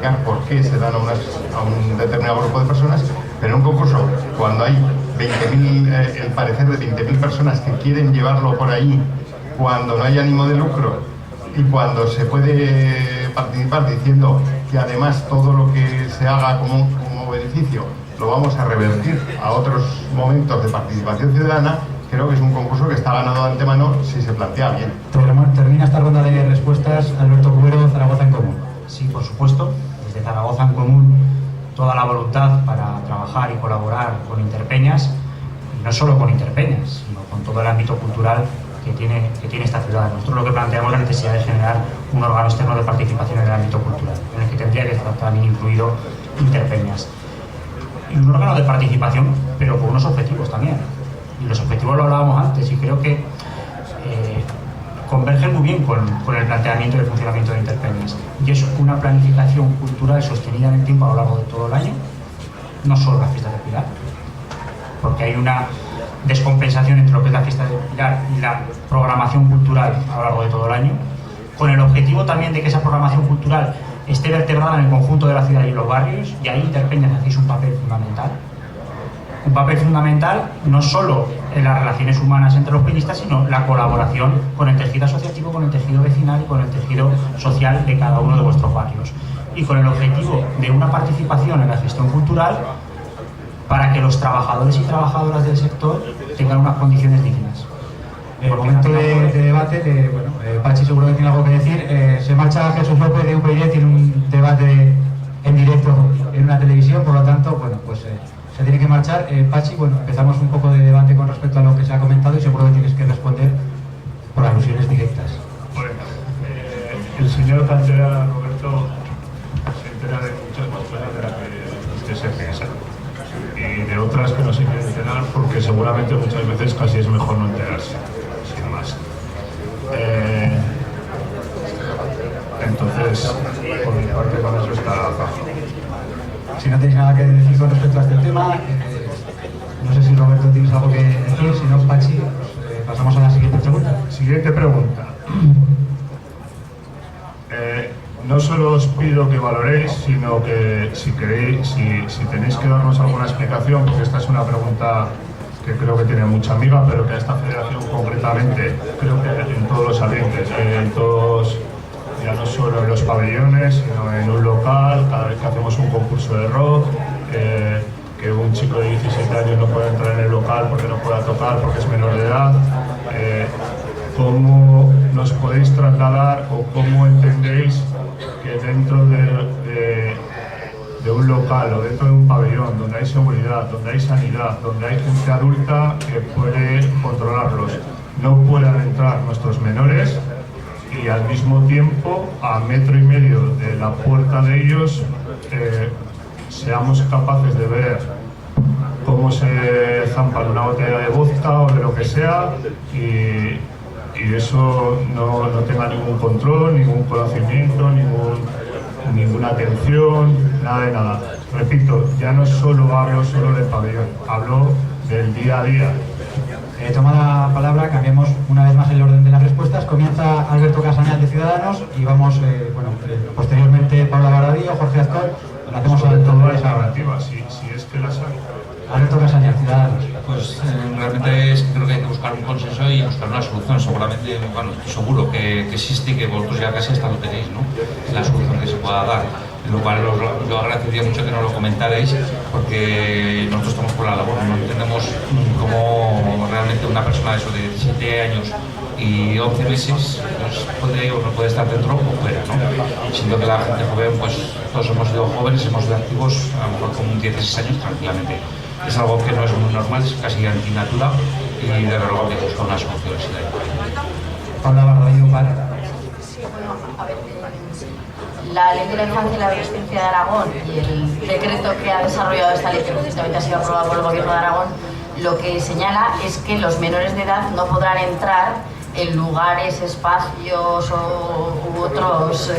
justificar por qué se dan a un determinado grupo de personas, pero en un concurso, cuando hay 20.000, el parecer de 20.000 personas que quieren llevarlo por ahí, cuando no hay ánimo de lucro y cuando se puede participar diciendo que además todo lo que se haga como beneficio lo vamos a revertir a otros momentos de participación ciudadana, creo que es un concurso que está ganado de antemano si se plantea bien. Termina esta ronda de respuestas. Alberto Cubero, Zaragoza en Común. Sí, por supuesto, desde Zaragoza en Común, toda la voluntad para trabajar y colaborar con Interpeñas, y no solo con Interpeñas, sino con todo el ámbito cultural que tiene esta ciudad. Nosotros lo que planteamos es la necesidad de generar un órgano externo de participación en el ámbito cultural, en el que tendría que estar también incluido Interpeñas. Y un órgano de participación, pero con unos objetivos también. Y los objetivos lo hablábamos antes, y creo que convergen muy bien con el planteamiento del funcionamiento de Interpeñas. Y es una planificación cultural sostenida en el tiempo a lo largo de todo el año, no solo las fiestas de Pilar, porque hay una descompensación entre lo que es la fiesta de Pilar y la programación cultural a lo largo de todo el año, con el objetivo también de que esa programación cultural esté vertebrada en el conjunto de la ciudad y en los barrios, y ahí Interpeñas hacéis un papel fundamental. Un papel fundamental no solo en las relaciones humanas entre los peñistas, sino la colaboración con el tejido asociativo, con el tejido vecinal y con el tejido social de cada uno de vuestros barrios. Y con el objetivo de una participación en la gestión cultural para que los trabajadores y trabajadoras del sector tengan unas condiciones dignas. En el momento de debate, Pachi seguro que tiene algo que decir. Se marcha Jesús López de UPyD, tiene un debate en directo en una televisión, por lo tanto, se tiene que marchar. Pachi, empezamos un poco de debate con respecto a lo que se ha comentado y seguro que tienes que responder por alusiones directas. Bueno, el señor Cantera, Roberto, se entera de muchas más cosas de las que usted se piensa, y de otras que no se quiere enterar porque seguramente muchas veces casi es mejor no enterarse, sin más. Entonces, por mi parte, con eso está fácil. Si no tenéis nada que decir con respecto a este tema, no sé si Roberto tienes algo que decir, si no, Pachi, pasamos a la siguiente pregunta. Siguiente pregunta. No solo os pido que valoréis, sino que si queréis, si tenéis que darnos alguna explicación, porque esta es una pregunta que creo que tiene mucha amiga, pero que a esta federación concretamente, creo que en todos los ambientes, en todos, ya no solo en los pabellones, sino en un local, cada vez que hacemos un concurso de rock, que un chico de 17 años no pueda entrar en el local porque no pueda tocar, porque es menor de edad. ¿Cómo nos podéis trasladar o cómo entendéis que dentro de un local o dentro de un pabellón donde hay seguridad, donde hay sanidad, donde hay gente adulta que puede controlarlos, no puedan entrar nuestros menores y al mismo tiempo, a 1,5 metros de la puerta de ellos, seamos capaces de ver cómo se zampan una botella de vodka o de lo que sea y eso no tenga ningún control, ningún conocimiento, ninguna atención, nada de nada? Repito, ya no solo hablo del pabellón, hablo del día a día. Toma la palabra, cambiamos una vez más el orden de las respuestas. Comienza Alberto Casañal de Ciudadanos y vamos, posteriormente Paula Barbadillo, Jorge Azcón. Lo hacemos a toda esa narrativa, si es que las hay. Alberto Casañal, Ciudadanos. Pues realmente creo que hay que buscar un consenso y buscar una solución. Seguramente, estoy seguro que existe y que vosotros ya casi hasta lo tenéis, ¿no? La solución que se pueda dar. Lo cual yo agradecería mucho que nos lo comentarais, porque nosotros estamos por la labor, no entendemos cómo realmente una persona de 17 años y 11 meses puede o no puede estar dentro o fuera, ¿no? Siento que la gente joven, todos hemos sido jóvenes, hemos sido activos a lo mejor con 16 años tranquilamente. Es algo que no es muy normal, es casi antinatura y de verdad que buscar una solución. Paula Barbadillo, para. La Ley de la Infancia y la Adolescencia de Aragón y el decreto que ha desarrollado esta ley, que precisamente ha sido aprobado por el Gobierno de Aragón, lo que señala es que los menores de edad no podrán entrar en lugares, espacios u otras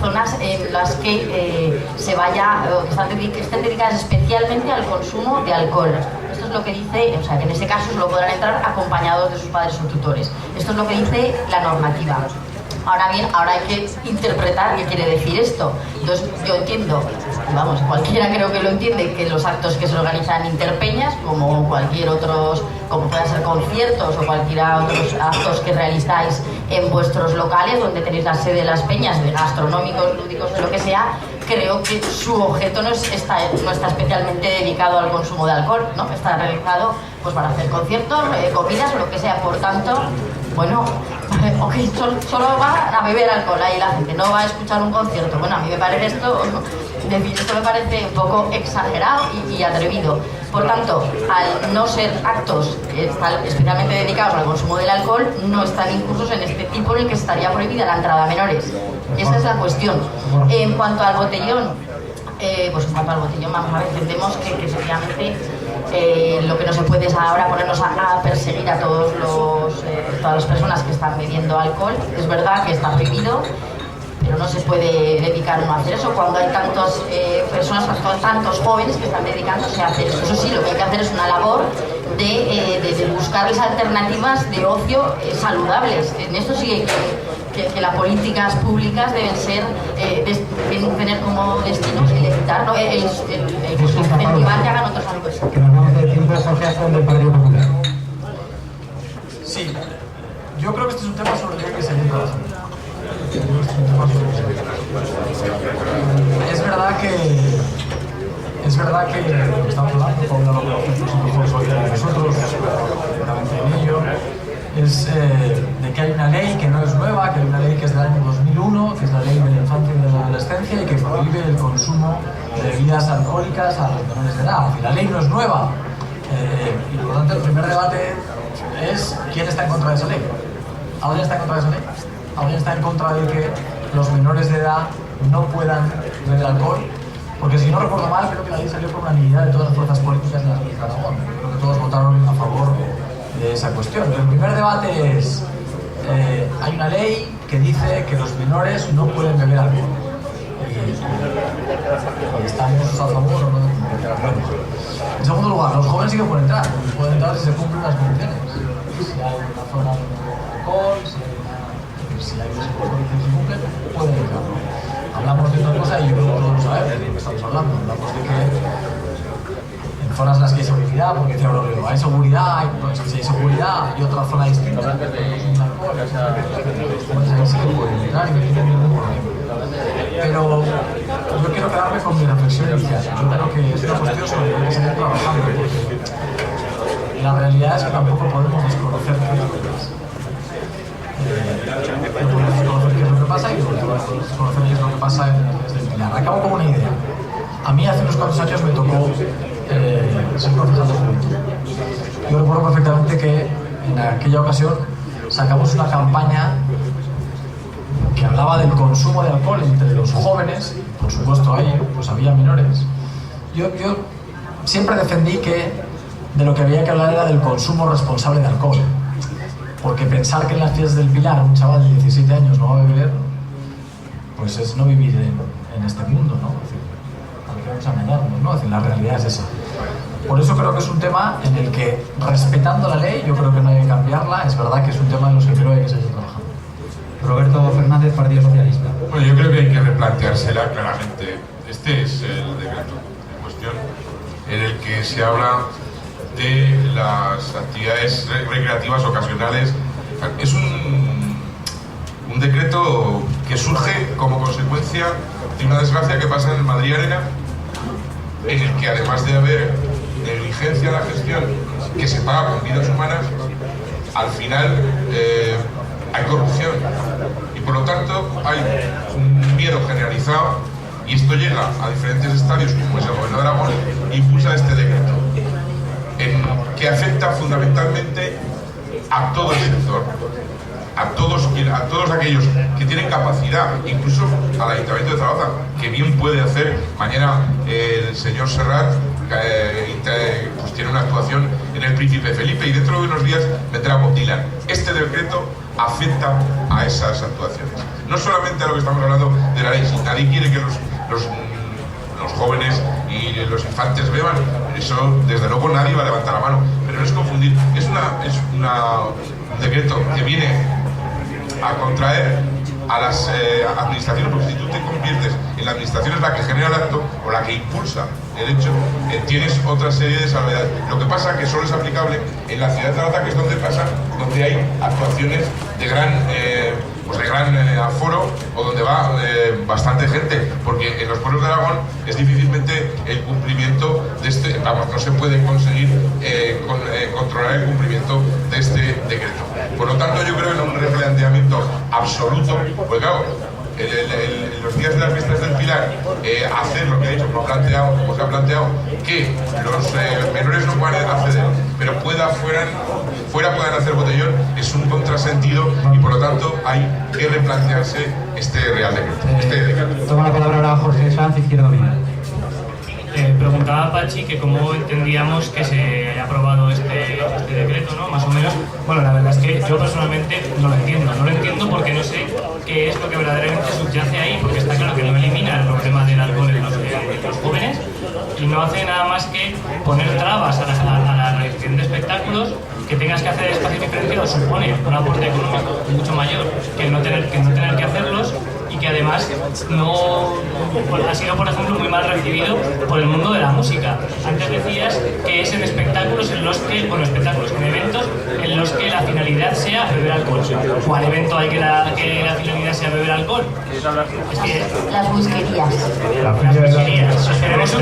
zonas en las que estén dedicadas especialmente al consumo de alcohol. Esto es lo que dice, o sea, que en ese caso solo podrán entrar acompañados de sus padres o tutores. Esto es lo que dice la normativa. Ahora bien, ahora hay que interpretar qué quiere decir esto. Entonces, yo entiendo, vamos, cualquiera creo que lo entiende, que los actos que se organizan interpeñas, como cualquier otros, como puedan ser conciertos o cualquiera otros actos que realizáis en vuestros locales, donde tenéis la sede de las peñas, de gastronómicos, lúdicos, de lo que sea, creo que su objeto no está especialmente dedicado al consumo de alcohol, ¿no? Está realizado pues para hacer conciertos, comidas o lo que sea. Por tanto, bueno, ok, solo va a beber alcohol ahí la gente, no va a escuchar un concierto. Bueno, a mí me parece esto me parece un poco exagerado y atrevido. Por tanto, al no ser actos que están especialmente dedicados al consumo del alcohol, no están incursos en este tipo en el que estaría prohibida la entrada a menores. Esa es la cuestión. En cuanto al botellón, vamos a ver, entendemos que efectivamente lo que no se puede es ahora ponernos a perseguir a todas las personas que están bebiendo alcohol. Es verdad que está prohibido, pero no se puede dedicar uno a hacer eso cuando hay tantas personas, tantos jóvenes que están dedicándose a hacer eso. Eso sí, lo que hay que hacer es una labor de buscarles alternativas de ocio saludables. En esto sí que las políticas públicas deben tener como destino el evitar, ¿no? el incentivar que hagan otros hábitos. Que nos vamos de tiempo, Jorge Azón, del Partido Popular. Sí, yo creo que este es un tema sobre el que hay que seguir trabajando. Es verdad que lo que estamos hablando, Paula lo mejor soy de nosotros, directamente en ello, es de que hay una ley que no es nueva, que hay una ley que es del año 2001, que es la ley de la infancia y de la adolescencia y que prohíbe el consumo de bebidas alcohólicas a los menores de edad. La ley no es nueva y por lo tanto el primer debate es quién está en contra de esa ley. ¿Alguien está en contra de esa ley? ¿Alguien está en contra de que los menores de edad no puedan beber alcohol? Porque si no recuerdo mal, creo que la ley salió por unanimidad de todas las fuerzas políticas de la Junta de Aragón. Creo que todos votaron a favor de esa cuestión. El primer debate es, hay una ley que dice que los menores no pueden beber alcohol. Y estamos a favor o no de acuerdo. En segundo lugar, los jóvenes sí que pueden entrar. Pueden entrar si se cumplen las condiciones. Si hay una zona de alcohol, si hay unas condiciones que se cumplen, pueden entrar. Hablamos de otra cosa y yo creo que todos lo sabemos de lo que estamos hablando. Hablamos de que en zonas en las que hay seguridad, porque decía Aurelio, hay seguridad, si hay seguridad y otra zona distinta, los jóvenes ahí sí que pueden entrar y no tienen ningún problema. Pero yo quiero quedarme con mi reflexión inicial. Yo creo que es una cuestión sobre la que hay que seguir trabajando, porque la realidad es que tampoco podemos desconocer qué es lo que pasa. Podemos desconocer qué es lo que pasa y podemos desconocer qué es lo que pasa desde el Pilar. Acabo con una idea. A mí hace unos cuantos años me tocó ser concejal de juventud. Yo recuerdo perfectamente que en aquella ocasión sacamos una campaña que hablaba del consumo de alcohol entre los jóvenes, por supuesto ahí pues había menores. Yo siempre defendí que de lo que había que hablar era del consumo responsable de alcohol, porque pensar que en las fiestas del Pilar un chaval de 17 años no va a beber, pues es no vivir en este mundo, ¿no? Es decir, vamos a engañarnos, ¿no? Es decir, la realidad es esa. Por eso creo que es un tema en el que, respetando la ley, yo creo que no hay que cambiarla. Es verdad que es un tema en los que creo que hay que seguir trabajando. Roberto Fernández, Partido Socialista. Bueno, yo creo que hay que replanteársela claramente. Este es el decreto en cuestión en el que se habla de las actividades recreativas ocasionales. Es un decreto que surge como consecuencia de una desgracia que pasa en el Madrid Arena, en el que además de haber negligencia en la gestión que se paga con vidas humanas, al final hay corrupción y por lo tanto hay un miedo generalizado, y esto llega a diferentes estadios como es el Gobierno de Aragón e impulsa este decreto que afecta fundamentalmente a todo el sector, a todos aquellos que tienen capacidad, incluso al Ayuntamiento de Zaragoza, que bien puede hacer. Mañana el señor Serrat pues tiene una actuación en el Príncipe Felipe y dentro de unos días vendrá Bob Dylan. Este decreto afecta a esas actuaciones. No solamente a lo que estamos hablando de la ley, si nadie quiere que los jóvenes y los infantes beban, eso desde luego nadie va a levantar la mano, pero no es confundir, es un decreto que viene a contraer a las administraciones, porque si tú te conviertes en la administración es la que genera el acto o la que impulsa el hecho, tienes otra serie de salvedades. Lo que pasa es que solo es aplicable en la ciudad de Zaragoza, que es donde pasa, donde hay actuaciones de gran aforo o donde va bastante gente, porque en los pueblos de Aragón es difícilmente el cumplimiento de este, no se puede conseguir controlar el cumplimiento de este decreto. Por lo tanto, yo creo en un replanteamiento absoluto, porque claro, en los días de las fiestas del Pilar, hacer lo que ha dicho, como se ha planteado, que los menores no puedan acceder, pero fuera puedan hacer botellón, es un contrasentido y por lo tanto hay que replantearse este Real Decreto. Toma la palabra ahora Jorge Sanz, Izquierda Unida. Preguntaba a Pachi que cómo entendíamos que se haya aprobado este decreto, ¿no? Más o menos. Bueno, la verdad es que yo personalmente no lo entiendo porque no sé qué es lo que verdaderamente subyace ahí, porque está claro que no elimina el problema del alcohol en los jóvenes y no hace nada más que poner trabas a la realización de espectáculos. Que tengas que hacer espacios diferenciados supone un aporte económico mucho mayor que no tener que hacerlos, y que además ha sido, por ejemplo, muy mal recibido por el mundo de la música. Antes decías que es en espectáculos en eventos en los que la finalidad sea beber alcohol. ¿Cuál evento hay que la finalidad sea beber alcohol? Es que las whiskerías.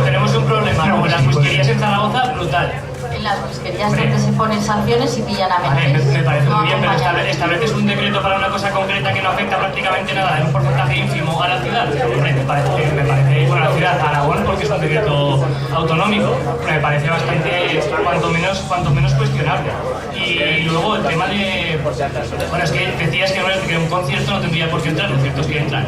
Tenemos un problema con las whiskerías en Zaragoza brutal. En las whiskerías donde se ponen sanciones y pillan a menores. Me parece muy bien, pero estableces un decreto para una cosa concreta que no afecta prácticamente nada, en un porcentaje ínfimo a la ciudad. Hombre, me parece bueno, a la ciudad, a Aragón, porque es un decreto autonómico, pero me parece bastante, cuanto menos cuestionable. Y luego el tema de... Bueno, es que decías que un concierto no tendría por qué entrar, los ciertos que entran.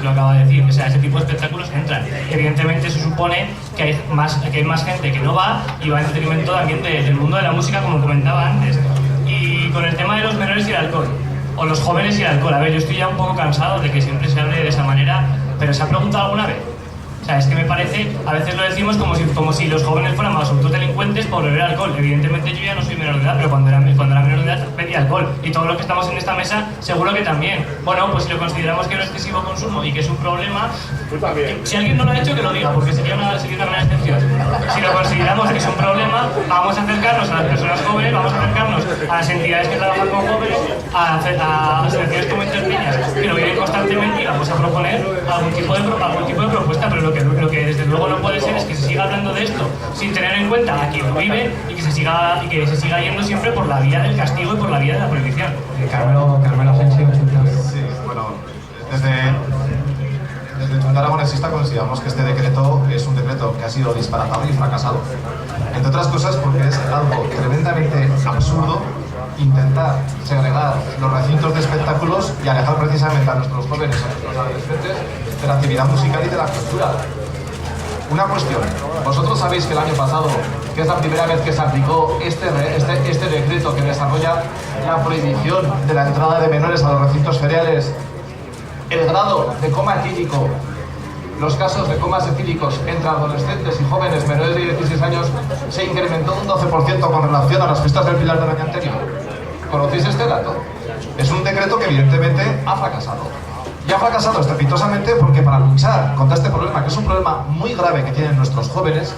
Lo acaba de decir, o sea, ese tipo de espectáculos entran. Evidentemente eso supone que hay más gente que no va y va en detrimento también del mundo de la música, como comentaba antes. Y con el tema de los menores y el alcohol, o los jóvenes y el alcohol, a ver, yo estoy ya un poco cansado de que siempre se hable de esa manera, pero ¿se ha preguntado alguna vez? O sea, es que me parece, a veces lo decimos como si los jóvenes fueran más absolutos delincuentes por beber alcohol. Evidentemente yo ya no soy menor de edad, pero cuando era menor de edad bebía alcohol. Y todos los que estamos en esta mesa, seguro que también. Bueno, pues si lo consideramos que no es excesivo consumo y que es un problema, si alguien no lo ha hecho, que lo diga, porque sería una gran excepción. Si lo consideramos que es un problema, vamos a acercarnos a las personas jóvenes, vamos a acercarnos a las entidades que trabajan con jóvenes, a asociaciones como Interpeñas, que lo vienen constantemente, y vamos a proponer algún tipo de propuesta, pero lo que desde luego no puede ser es que se siga hablando de esto sin tener en cuenta a quien lo vive y que se siga yendo siempre por la vía del castigo y por la vía de la prohibición. Carmelo Asensio, sí, bueno, desde el Junta Aragonesista consideramos que este decreto es un decreto que ha sido disparatado y fracasado. Entre otras cosas porque es algo tremendamente absurdo intentar segregar los recintos de espectáculos y alejar precisamente a nuestros jóvenes, a nuestros adolescentes, de la actividad musical y de la cultura. Una cuestión, vosotros sabéis que el año pasado, que es la primera vez que se aplicó este decreto que desarrolla la prohibición de la entrada de menores a los recintos feriales, el grado de coma etílico, los casos de comas etílicos entre adolescentes y jóvenes menores de 16 años se incrementó un 12% con relación a las fiestas del Pilar del año anterior. ¿Conocéis este dato? Es un decreto que evidentemente ha fracasado. Y ha fracasado estrepitosamente porque para luchar contra este problema, que es un problema muy grave que tienen nuestros jóvenes,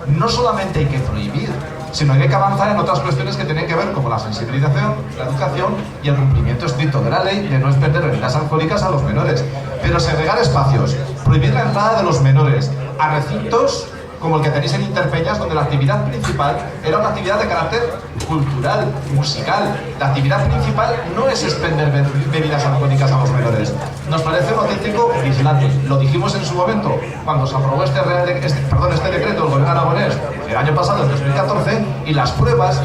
no solamente hay que prohibir, sino que hay que avanzar en otras cuestiones que tienen que ver como la sensibilización, la educación y el cumplimiento estricto de la ley de no expender bebidas alcohólicas a los menores. Pero segregar espacios, prohibir la entrada de los menores a recintos como el que tenéis en Interpeñas, donde la actividad principal era una actividad de carácter cultural, musical. La actividad principal no es expender bebidas alcohólicas a los menores. Nos parece un auténtico dislate. Lo dijimos en su momento, cuando se aprobó este decreto del gobierno aragonés el año pasado, en 2014, y las pruebas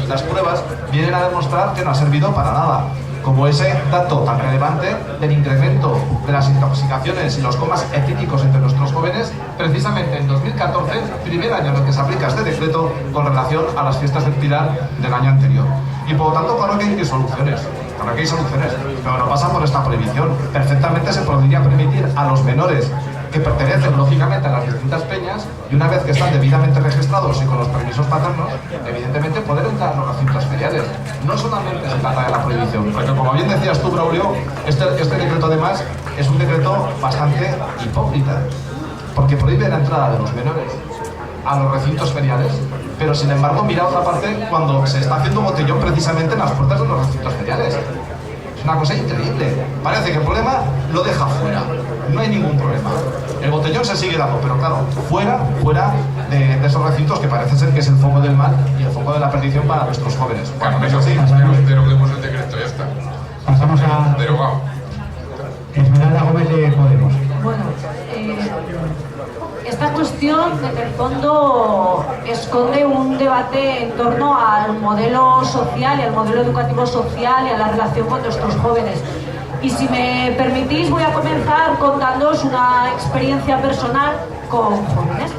vienen a demostrar que no ha servido para nada. Como ese dato tan relevante del incremento de las intoxicaciones y los comas etílicos entre nuestros jóvenes, precisamente en 2014, primer año en el que se aplica este decreto con relación a las fiestas del Pilar del año anterior. Y por lo tanto, claro que hay soluciones, pero no pasa por esta prohibición. Perfectamente se podría permitir a los menores que pertenecen lógicamente a las distintas peñas, y una vez que están debidamente registrados y con los permisos paternos, evidentemente poder entrar a los recintos feriales. No solamente se trata de la prohibición, porque como bien decías tú, Braulio, este decreto además es un decreto bastante hipócrita, porque prohíbe la entrada de los menores a los recintos feriales, pero sin embargo mira otra parte cuando se está haciendo botellón precisamente en las puertas de los recintos feriales. Es una cosa increíble. Parece que el problema lo deja fuera, no hay ningún problema. El botellón se sigue dando, pero claro, fuera de esos recintos que parece ser que es el foco del mal y el foco de la perdición para nuestros jóvenes. Bueno, eso sí, deroguemos el decreto, ya está. Pasamos a Derogado. Esmeralda Gómez de Podemos. Bueno, esta cuestión en el fondo esconde un debate en torno al modelo social y al modelo educativo social y a la relación con nuestros jóvenes. Y si me permitís, voy a comenzar contándoos una experiencia personal con jóvenes.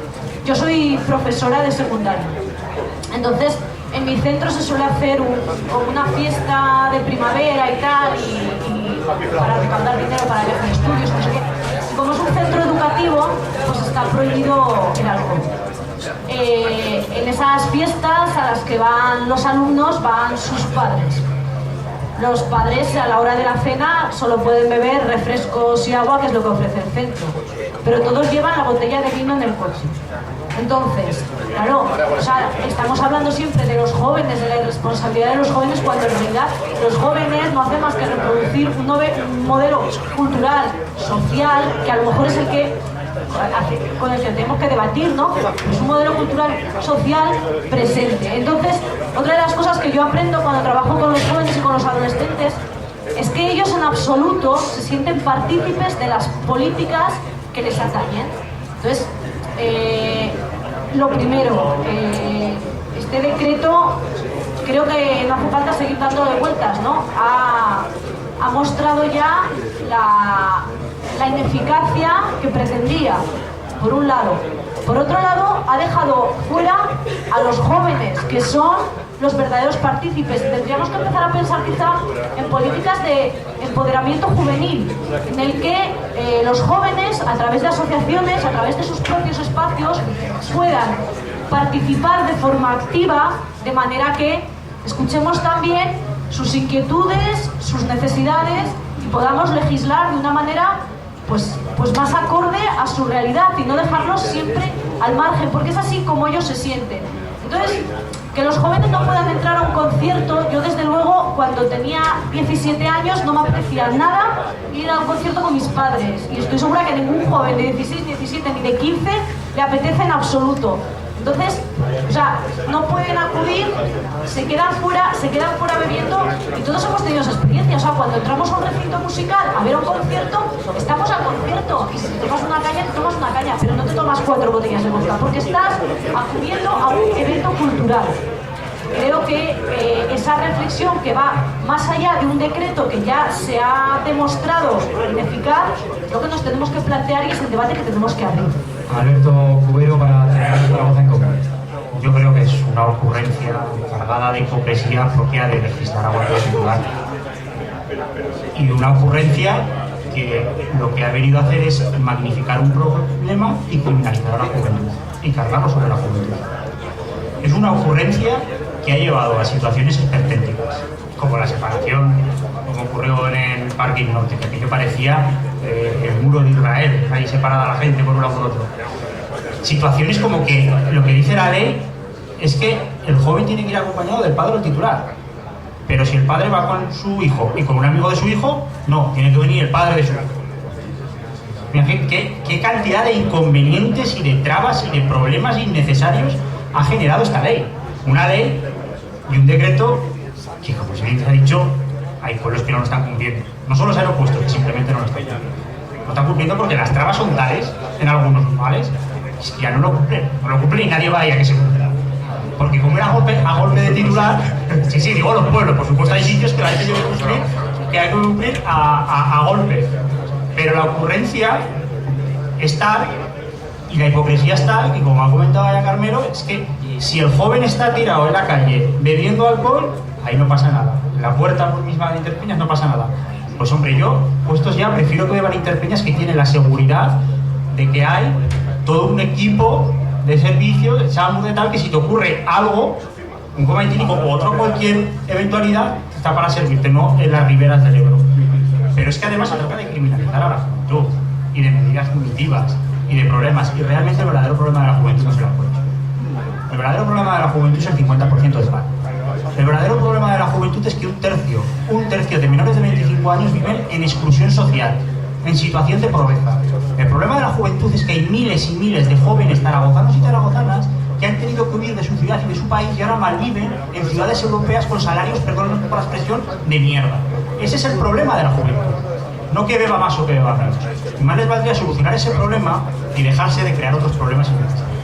Yo soy profesora de secundaria. Entonces, en mi centro se suele hacer como una fiesta de primavera y tal, y para recaudar dinero para viajes de estudios, no sé qué. Como es un centro educativo, pues está prohibido el alcohol. En esas fiestas a las que van los alumnos van sus padres. Los padres a la hora de la cena solo pueden beber refrescos y agua, que es lo que ofrece el centro. Pero todos llevan la botella de vino en el coche. Entonces, claro, o sea, estamos hablando siempre de los jóvenes, de la irresponsabilidad de los jóvenes, cuando en realidad los jóvenes no hacen más que reproducir un modelo cultural, social, que a lo mejor es el que con el que tenemos que debatir, ¿no? Es un modelo cultural social presente. Entonces, otra de las cosas que yo aprendo cuando trabajo con los jóvenes y con los adolescentes es que ellos en absoluto se sienten partícipes de las políticas que les atañen. Entonces, lo primero, este decreto creo que no hace falta seguir dándole vueltas, ¿no? Ha mostrado ya la ineficacia que pretendía, por un lado. Por otro lado, ha dejado fuera a los jóvenes, que son los verdaderos partícipes. Tendríamos que empezar a pensar quizá en políticas de empoderamiento juvenil, en el que los jóvenes, a través de asociaciones, a través de sus propios espacios, puedan participar de forma activa, de manera que escuchemos también sus inquietudes, sus necesidades, y podamos legislar de una manera pues más acorde a su realidad y no dejarlos siempre al margen, porque es así como ellos se sienten. Entonces, que los jóvenes no puedan entrar a un concierto, yo desde luego cuando tenía 17 años no me apetecía nada ir a un concierto con mis padres, y estoy segura que ningún joven de 16, 17 ni de 15 le apetece en absoluto. Entonces, o sea, no pueden acudir, se quedan fuera bebiendo, y todos hemos tenido esa experiencia. O sea, cuando entramos a un recinto musical a ver un concierto, estamos al concierto, y si te tomas una caña, te tomas una caña, pero no te tomas 4 botellas de vodka, porque estás acudiendo a un evento cultural. Creo que esa reflexión que va más allá de un decreto que ya se ha demostrado ineficaz, lo que nos tenemos que plantear y es el debate que tenemos que abrir. Alberto Cubero, para terminar la voz en común. Yo creo que es una ocurrencia cargada de hipocresía propia de legislar a guardia singular. Y una ocurrencia que lo que ha venido a hacer es magnificar un problema y criminalizar a la juventud y cargarlo sobre la juventud. Es una ocurrencia que ha llevado a situaciones esperpénticas, como la separación, como ocurrió en el Parque Norte, que aquello parecía el muro de Israel, ahí separada la gente por un lado por otro. Situaciones como que lo que dice la ley es que el joven tiene que ir acompañado del padre o el titular, pero si el padre va con su hijo y con un amigo de su hijo, no, tiene que venir el padre de su hijo. En fin, ¿qué cantidad de inconvenientes y de trabas y de problemas innecesarios ha generado esta ley? Una ley y un decreto que, como se ha dicho, hay pueblos que no lo están cumpliendo. No solo se han opuesto, que simplemente no lo están cumpliendo. No están cumpliendo porque las trabas son tales en algunos lugares que ya no lo cumplen y nadie va a ir a que se cumpla. Porque como era a golpe de titular, sí, digo los pueblos, por supuesto hay sitios que la gente hay que cumplir a golpe. Pero la ocurrencia es tal y la hipocresía es tal, y como ha comentado ya Carmelo, es que si el joven está tirado en la calle bebiendo alcohol, ahí no pasa nada. En la puerta por misma de Interpeñas no pasa nada. Pues hombre, yo, puestos ya, prefiero que beban Interpeñas, que tienen la seguridad de que hay todo un equipo de servicio, de SAMU, de tal, que si te ocurre algo, un coma etílico o otra cualquier eventualidad, está para servirte, no en las riberas del Ebro. Pero es que además se trata de criminalizar a la juventud y de medidas punitivas y de problemas, y realmente el verdadero problema de la juventud no se lo encuentra. El verdadero problema de la juventud es el 50% del paro. El verdadero problema de la juventud es que un tercio de menores de 25 años viven en exclusión social, en situación de pobreza. El problema de la juventud es que hay miles y miles de jóvenes zaragozanos y zaragozanas que han tenido que huir de su ciudad y de su país y ahora malviven en ciudades europeas con salarios, perdón por la expresión, de mierda. Ese es el problema de la juventud. No que beba más o que beba menos. Y más les valdría solucionar ese problema y dejarse de crear otros problemas innecesarios.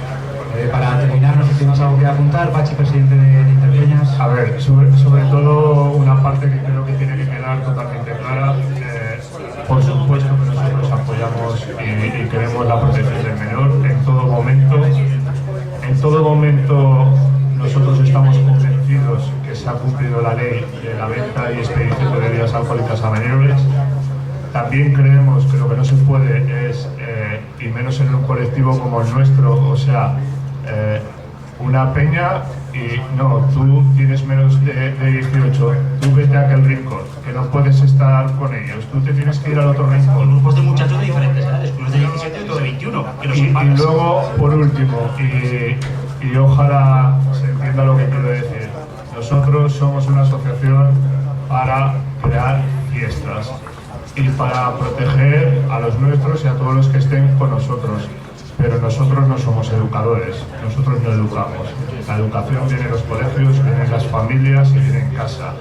Para terminar, no sé si tienes algo que apuntar, Pachi, presidente de Interpeñas. A ver, sobre todo una parte que creo que tiene que quedar totalmente clara. Por supuesto que nosotros apoyamos y queremos la protección del menor en todo momento. En todo momento nosotros estamos convencidos que se ha cumplido la ley de la venta y expedición de bebidas alcohólicas a menores. También creemos que lo que no se puede es, y menos en un colectivo como el nuestro, o sea, una peña y no, tú tienes menos de 18, tú vete a aquel rincón, que no puedes estar con ellos, tú te tienes que ir al otro rincón. Grupos de muchachos de diferentes edades, unos de 17 y otros de 21, que los y luego, por último, y ojalá se entienda lo que quiero decir, nosotros somos una asociación para crear fiestas y para proteger a los nuestros y a todos los que estén con nosotros. Pero nosotros no somos educadores, nosotros no educamos. La educación viene en los colegios, viene en las familias y viene en casa.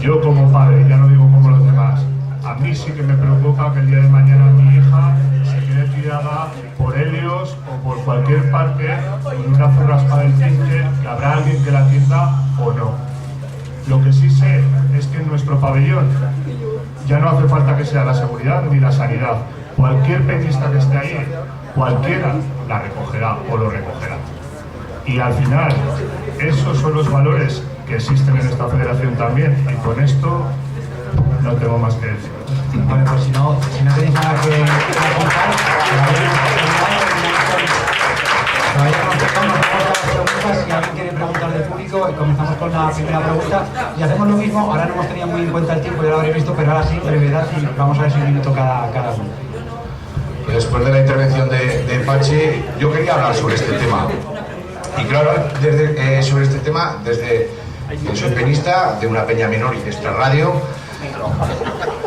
Yo como padre, ya no digo como los demás, a mí sí que me preocupa que el día de mañana mi hija se quede tirada por Helios o por cualquier parque con una zurrasca del tinte, que habrá alguien que la atienda o no. Lo que sí sé es que en nuestro pabellón ya no hace falta que sea la seguridad ni la sanidad. Cualquier peñista que esté ahí, cualquiera la recogerá o lo recogerá. Y al final, esos son los valores que existen en esta federación también. Y con esto no tengo más que decir. Bueno, pues si no tenéis nada que apuntar, si alguien quiere preguntar del público, comenzamos con la primera pregunta y hacemos lo mismo. Ahora no hemos tenido muy en cuenta el tiempo, ya lo habréis visto, pero ahora sí, brevedad, y vamos a ver si un minuto cada uno. Después de la intervención de Pachi, yo quería hablar sobre este tema. Y quiero hablar sobre este tema desde que soy peñista de una peña menor y de esta radio.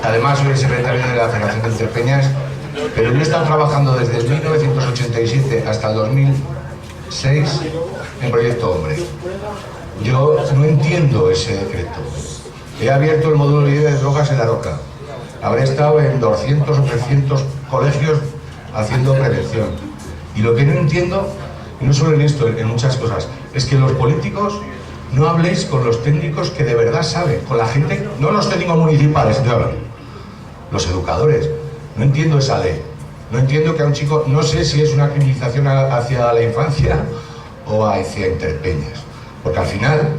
Además, soy el secretario de la Federación de Interpeñas, pero yo he estado trabajando desde el 1987 hasta el 2006 en Proyecto Hombre. Yo no entiendo ese decreto. He abierto el módulo libre de drogas en La Roca. Habré estado en 200 o 300 colegios haciendo prevención. Y lo que no entiendo, y no solo en esto, en muchas cosas, es que los políticos no habléis con los técnicos que de verdad saben, con la gente, no los técnicos municipales, estoy hablando, los educadores. No entiendo esa ley. No entiendo que a un chico, no sé si es una criminalización hacia la infancia o hacia Interpeñas. Porque al final,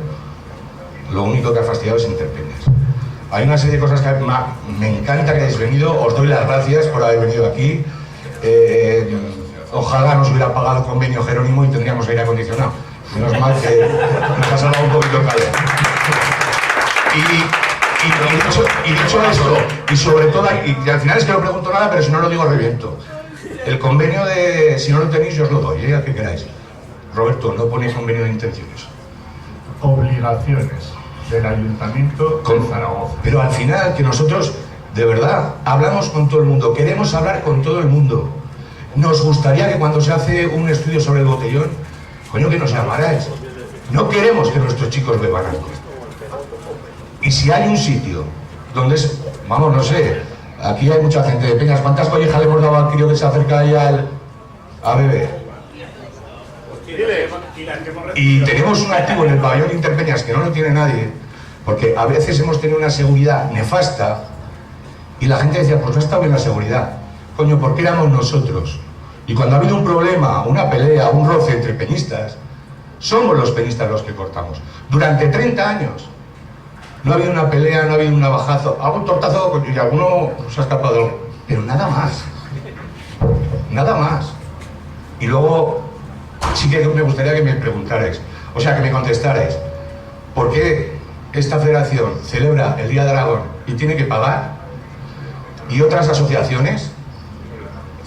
lo único que ha fastidiado es Interpeñas. Hay una serie de cosas que me encanta que hayáis venido, os doy las gracias por haber venido aquí. Ojalá nos hubiera pagado el convenio Jerónimo y tendríamos aire acondicionado. Menos mal que nos ha salvado un poquito el calor. Y dicho esto, y sobre todo, y al final es que no pregunto nada, pero si no lo digo reviento. El convenio de, si no lo tenéis, yo os lo doy, al que queráis. Roberto, no ponéis convenio de intenciones. Obligaciones del Ayuntamiento de Zaragoza. Pero al final, que nosotros, de verdad, hablamos con todo el mundo, queremos hablar con todo el mundo. Nos gustaría que cuando se hace un estudio sobre el botellón, coño, que nos llamarais. No queremos que nuestros chicos beban alcohol. Y si hay un sitio donde es, vamos, no sé, aquí hay mucha gente de Peñas, ¿cuántas collejas le hemos dado al crío que se acerca ahí a beber? Y tenemos un activo en el pabellón Interpeñas que no lo tiene nadie, porque a veces hemos tenido una seguridad nefasta y la gente decía, pues no está bien la seguridad. Coño, porque éramos nosotros. Y cuando ha habido un problema, una pelea, un roce entre peñistas, somos los peñistas los que cortamos. Durante 30 años no ha habido una pelea, no ha habido un navajazo, algún tortazo y alguno se ha escapado, pero nada más. nada más. Y luego sí que me gustaría que me preguntarais, o sea, que me contestarais, ¿por qué esta federación celebra el Día de Aragón y tiene que pagar? Y otras asociaciones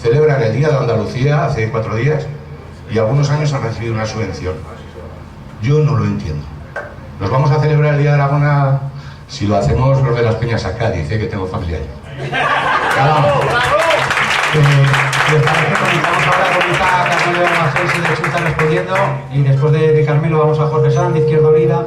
celebran el Día de Andalucía hace 4 días y algunos años han recibido una subvención. Yo no lo entiendo. ¿Nos vamos a celebrar el Día de Aragón si lo hacemos los de las Peñas a Cádiz, que tengo familia allí? ¿Les parece que comenzamos ahora con esta Carmelo Magés y de Chuta respondiendo? Y después de Carmelo vamos a Jorge Sanz, de Izquierda Unida.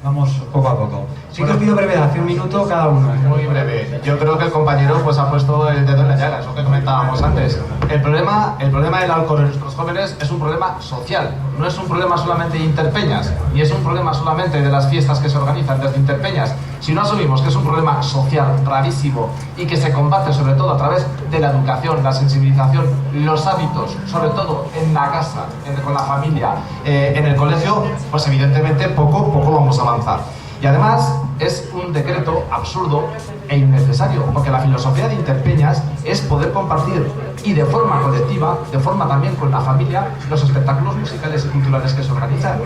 Vamos poco a poco. Sí que os pido brevedad, hace un minuto cada uno. Muy breve. Yo creo que el compañero pues ha puesto el dedo en la llaga, eso que comentábamos antes. El problema del alcohol en nuestros jóvenes es un problema social. No es un problema solamente de Interpeñas, ni es un problema solamente de las fiestas que se organizan desde Interpeñas. Si no asumimos que es un problema social gravísimo y que se combate sobre todo a través de la educación, la sensibilización, los hábitos, sobre todo en la casa, con la familia, en el colegio, pues evidentemente poco vamos a avanzar. Y además es un decreto absurdo e innecesario, porque la filosofía de Interpeñas es poder compartir y de forma colectiva, de forma también con la familia, los espectáculos musicales y culturales que se organizan.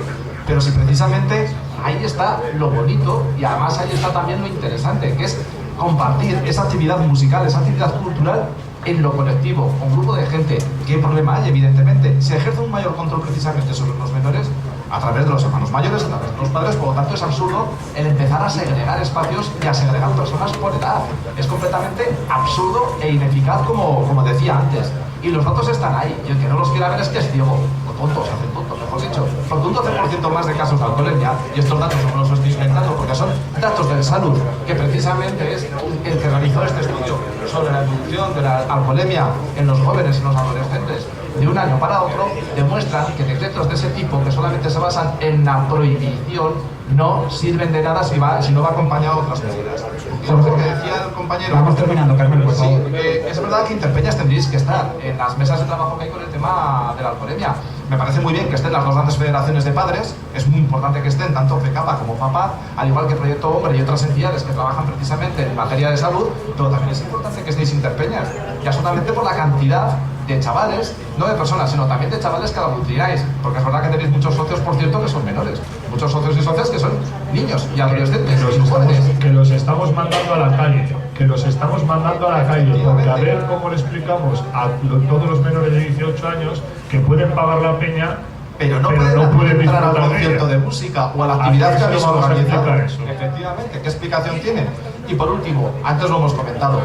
Pero si precisamente ahí está lo bonito y además ahí está también lo interesante, que es compartir esa actividad musical, esa actividad cultural en lo colectivo, con un grupo de gente. ¿Qué problema hay? Evidentemente, se ejerce un mayor control precisamente sobre los menores a través de los hermanos mayores, a través de los padres, por lo tanto es absurdo el empezar a segregar espacios y a segregar personas por edad. Es completamente absurdo e ineficaz, como decía antes. Y los datos están ahí, y el que no los quiera ver es que es ciego, o tonto, se hace tonto, mejor dicho. Porque un 12% más de casos de alcoholemia, y estos datos no los estoy inventando porque son datos de salud, que precisamente es el que realizó este estudio sobre la evolución de la alcoholemia en los jóvenes y los adolescentes de un año para otro, demuestran que decretos de ese tipo, que solamente se basan en la prohibición, no sirven de nada si no va acompañado de otras medidas. Y lo que decía el compañero... Vamos terminando, Carmen, por favor. Sí, es verdad que Interpeñas tendréis que estar en las mesas de trabajo que hay con el tema de la alcoholemia. Me parece muy bien que estén las dos grandes federaciones de padres, es muy importante que estén tanto FECAPA como PAPA, al igual que Proyecto Hombre y otras entidades que trabajan precisamente en materia de salud, pero también es importante que estéis Interpeñas, ya solamente por la cantidad de chavales, no de personas, sino también de chavales que aglutináis, porque es verdad que tenéis muchos socios, por cierto, que son menores, muchos socios y socias que son niños y adolescentes y jóvenes. Que los estamos mandando a la calle, porque a ver cómo le explicamos a todos los menores de 18 años que pueden pagar la peña, pero no pueden entrar al concierto de música o a la actividad que habéis organizado. Efectivamente, ¿qué explicación tiene? Y por último, antes lo hemos comentado,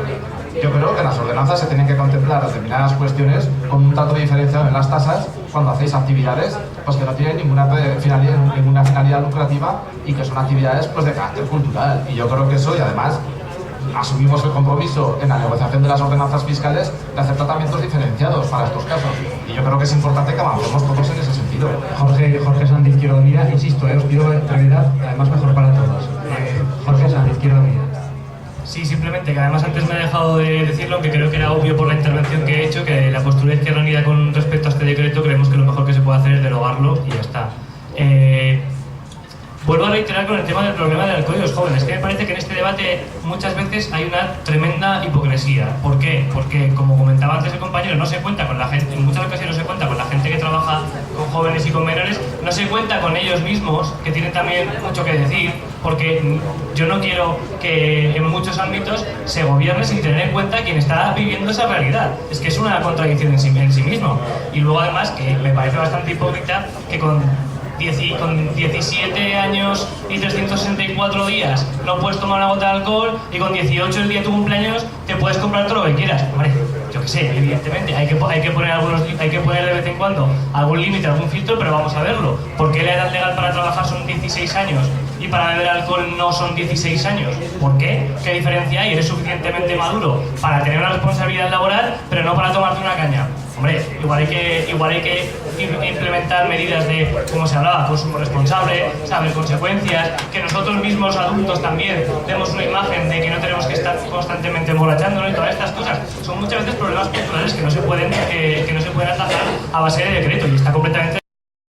yo creo que en las ordenanzas se tienen que contemplar determinadas cuestiones con un trato diferenciado en las tasas cuando hacéis actividades pues que no tienen ninguna finalidad lucrativa y que son actividades pues de carácter cultural. Y yo creo que eso, y además asumimos el compromiso en la negociación de las ordenanzas fiscales de hacer tratamientos diferenciados para estos casos. Y yo creo que es importante que avancemos todos en ese sentido. Jorge Sanz, Izquierda Unida, insisto, os pido brevedad, además mejor para todos. Jorge Sanz, Izquierda Unida. Sí, simplemente, que además antes me he dejado de decirlo, que creo que era obvio por la intervención que he hecho, que la postura de Izquierda Unida con respecto a este decreto creemos que lo mejor que se puede hacer es derogarlo y ya está. Vuelvo a reiterar con el tema del problema del alcohol y los jóvenes, que me parece que en este debate muchas veces hay una tremenda hipocresía. ¿Por qué? Porque, como comentaba antes el compañero, no se cuenta con la gente, en muchas ocasiones no se cuenta con la gente que trabaja con jóvenes y con menores, no se cuenta con ellos mismos, que tienen también mucho que decir, porque yo no quiero que en muchos ámbitos se gobierne sin tener en cuenta quién está viviendo esa realidad. Es que es una contradicción en sí mismo. Y luego además, que me parece bastante hipócrita, que con 17 años y 364 días no puedes tomar una gota de alcohol y con 18 el día de tu cumpleaños te puedes comprar todo lo que quieras. Hombre, yo qué sé, evidentemente hay que poner de vez en cuando algún límite, algún filtro, pero vamos a verlo. ¿Por qué la edad legal para trabajar son 16 años y para beber alcohol no son 16 años? ¿Por qué? ¿Qué diferencia hay? Eres suficientemente maduro para tener una responsabilidad laboral, pero no para tomarte una caña. Hombre, igual hay que implementar medidas de, como se hablaba, consumo responsable, saber consecuencias, que nosotros mismos adultos también demos una imagen de que no tenemos que estar constantemente emborrachándonos y todas estas cosas. Son muchas veces problemas culturales que no se pueden atajar a base de decreto y está completamente